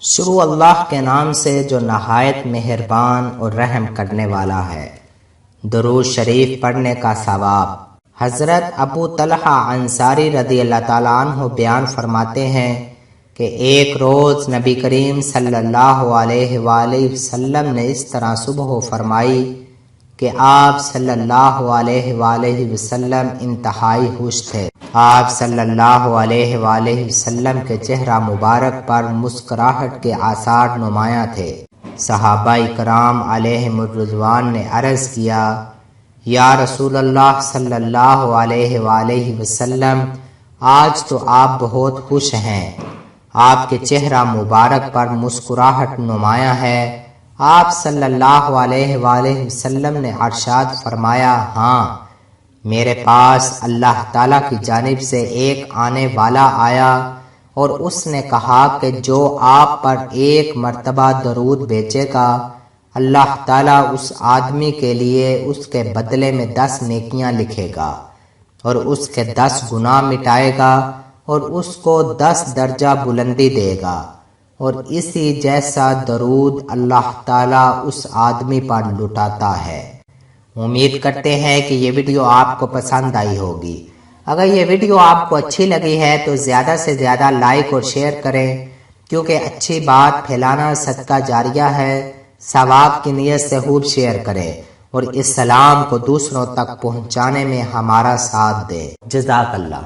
شروع اللہ کے نام سے جو نہایت مہربان اور رحم کرنے والا ہے۔ درود شریف پڑھنے کا ثواب۔ حضرت ابو طلحہ انصاری رضی اللہ تعالیٰ عنہ بیان فرماتے ہیں کہ ایک روز نبی کریم صلی اللہ علیہ وآلہ وسلم نے اس طرح صبح فرمائی کہ آپ صلی اللہ علیہ وآلہ وسلم انتہائی خوش تھے۔ آپ صلی اللہ علیہ وآلہ وسلم کے چہرہ مبارک پر مسکراہٹ کے آثار نمایاں تھے۔ صحابہ کرام علیہم الرضوان نے عرض کیا، یا رسول اللہ صلی اللہ علیہ وآلہ وسلم، آج تو آپ بہت خوش ہیں، آپ کے چہرہ مبارک پر مسکراہٹ نمایاں ہے۔ آپ صلی اللہ علیہ وآلہ وسلم نے ارشاد فرمایا، ہاں، میرے پاس اللہ تعالیٰ کی جانب سے ایک آنے والا آیا اور اس نے کہا کہ جو آپ پر ایک مرتبہ درود بھیجے گا، اللہ تعالیٰ اس آدمی کے لیے اس کے بدلے میں 10 نیکیاں لکھے گا اور اس کے 10 گناہ مٹائے گا اور اس کو 10 درجہ بلندی دے گا، اور اسی جیسا درود اللہ تعالیٰ اس آدمی پر لٹاتا ہے۔ امید کرتے ہیں کہ یہ ویڈیو آپ کو پسند آئی ہوگی۔ اگر یہ ویڈیو آپ کو اچھی لگی ہے تو زیادہ سے زیادہ لائک اور شیئر کریں، کیونکہ اچھی بات پھیلانا صدقہ جاریہ ہے۔ ثواب کی نیت سے خوب شیئر کریں اور اس سلام کو دوسروں تک پہنچانے میں ہمارا ساتھ دیں۔ جزاک اللہ۔